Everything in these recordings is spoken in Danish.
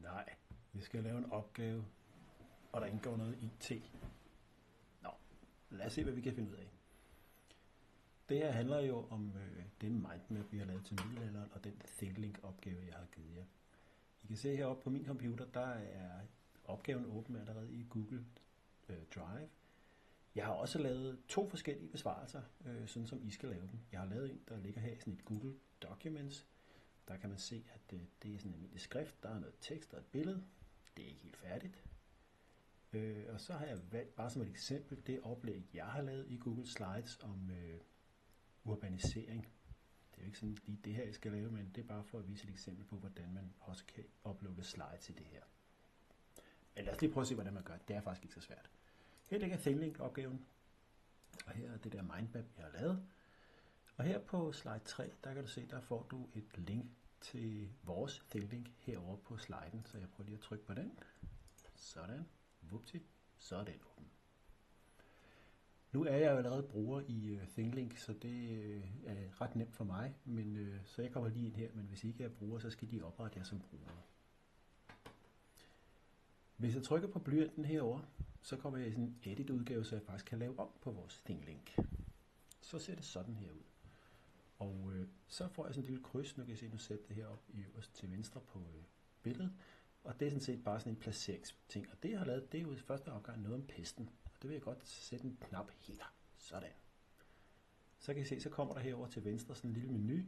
Nej, vi skal lave en opgave, og der indgår noget IT. Nå, lad os se, hvad vi kan finde ud af. Det her handler jo om den mindmap, vi har lavet til middelalderen, og den ThinkLink-opgave, jeg har givet jer. I kan se heroppe på min computer, der er opgaven åben allerede i Google Drive. Jeg har også lavet 2 forskellige besvarelser, sådan som I skal lave dem. Jeg har lavet en, der ligger her i sådan et Google Documents. Der kan man se, at det er sådan en almindelig skrift. Der er noget tekst og et billede. Det er ikke helt færdigt. Og så har jeg valgt, bare som et eksempel, det oplæg, jeg har lavet i Google Slides om urbanisering. Det er jo ikke sådan lige det her, jeg skal lave, men det er bare for at vise et eksempel på, hvordan man også kan uploade slides i det her. Men lad os lige prøve at se, hvordan man gør det. Det er faktisk ikke så svært. Her ligger ThinkLink-opgaven, og her er det der mindmap, jeg har lavet. Og her på slide 3, der kan du se, der får du et link til vores ThinkLink herovre på sliden. Så jeg prøver lige at trykke på den. Sådan. Vupti. Så er den åben. Nu er jeg jo allerede bruger i ThinkLink, så det er ret nemt for mig. Men, så jeg kommer lige ind her, men hvis I ikke er bruger, så skal de oprette jer som bruger. Hvis jeg trykker på blyanten herover, så kommer jeg i sådan en edit-udgave, så jeg faktisk kan lave om på vores ThinkLink. Så ser det sådan her ud. Og så får jeg sådan en lille kryds. Nu kan jeg se, nu sætter det her op i øverst til venstre på billedet. Og det er sådan set bare sådan en placeringsting. Og det jeg har lavet, det er jo i første omgang noget om pesten. Og det vil jeg godt sætte en knap her. Sådan. Så kan I se, så kommer der herover til venstre sådan en lille menu.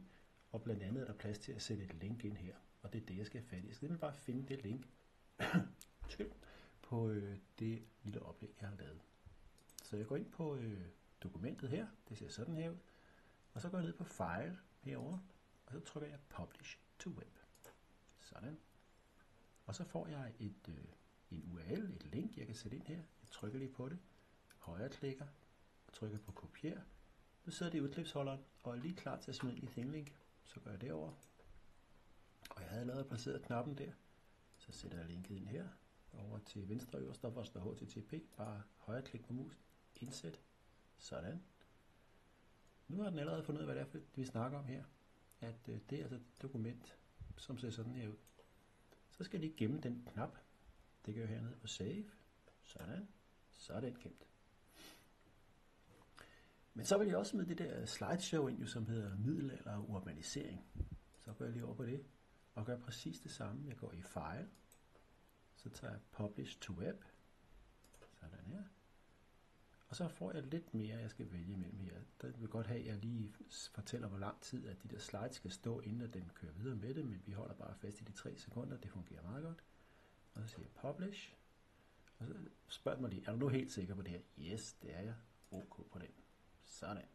Og blandt andet er der plads til at sætte et link ind her. Og det er det, jeg skal have fat i. Jeg skal bare finde det link på det lille oplæg, jeg har lavet. Så jeg går ind på dokumentet her. Det ser sådan her ud. Og så går jeg ned på File herovre, og så trykker jeg Publish to Web. Sådan. Og så får jeg en URL, et link, jeg kan sætte ind her. Jeg trykker lige på det, højreklikker og trykker på Kopier. Nu sidder det i udklipsholderen og er lige klar til at smide ind i ThinkLink. Så gør jeg det over. Og jeg havde allerede placeret knappen der. Så sætter jeg linket ind her. Over til venstre øverst, hvor der står HTTP. Bare højreklik på musen. Indsæt. Sådan. Nu har den allerede fundet ud af, hvad det er, vi snakker om her. At det er altså et dokument, som ser sådan her ud. Så skal jeg lige gemme den knap. Det gør jeg hernede på Save. Sådan. Så er den gemt. Men så vil jeg også smide det der slideshow ind, som hedder middelalder og urbanisering. Så går jeg lige over på det og gør præcis det samme. Jeg går i File. Så tager jeg Publish to Web. Sådan her. Og så får jeg lidt mere, jeg skal vælge imellem her. Der vil godt have, at jeg lige fortæller, hvor lang tid at de der slides skal stå, inden at den kører videre med det, men vi holder bare fast i de 3 sekunder. Det fungerer meget godt. Og så siger jeg Publish. Og så spørger mig lige, er du nu helt sikker på det her? Yes, det er jeg. OK på den. Sådan.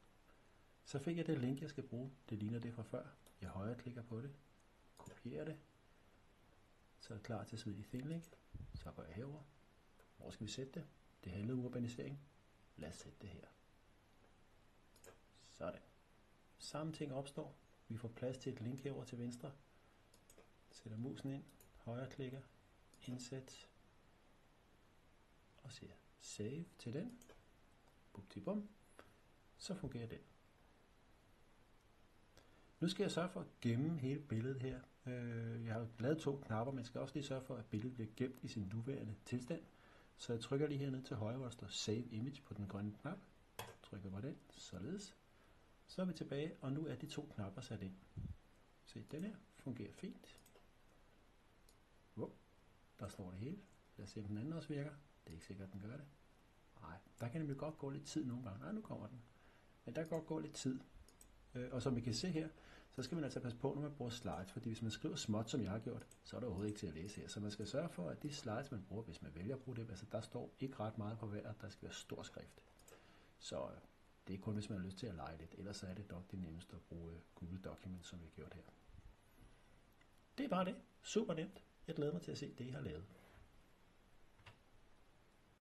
Så fik jeg det link, jeg skal bruge. Det ligner det fra før. Jeg højreklikker på det. Kopierer det. Så er det klar til at smide i ThinkLink. Så går jeg herover. Hvor skal vi sætte det? Det handler om urbanisering. Lad os sætte det her. Sådan. Samme ting opstår. Vi får plads til et link herover til venstre. Sætter musen ind. Højreklikker. Indsæt. Og siger Save til den. Bum. Så fungerer den. Nu skal jeg sørge for at gemme hele billedet her. Jeg har lavet 2 knapper, men jeg skal også lige sørge for, at billedet bliver gemt i sin nuværende tilstand. Så jeg trykker lige hernede til højre, hvor der står Save Image på den grønne knap. Trykker på den, således. Så er vi tilbage, og nu er de 2 knapper sat ind. Se, den her fungerer fint. Der står det hele. Lad os se, om den anden også virker. Det er ikke sikkert, at den gør det. Nej, der kan nemlig godt gå lidt tid nogle gange. Nej, nu kommer den. Men der kan godt gå lidt tid. Og som I kan se her, så skal man altså passe på, når man bruger slides, fordi hvis man skriver småt, som jeg har gjort, så er det overhovedet ikke til at læse her. Så man skal sørge for, at de slides, man bruger, hvis man vælger at bruge det, altså der står ikke ret meget på hver, der skal være stor skrift. Så det er kun, hvis man har lyst til at lege lidt, ellers så er det nok det nemmeste at bruge Google Documents, som vi har gjort her. Det er bare det. Super nemt. Jeg glæder mig til at se det, I har lavet.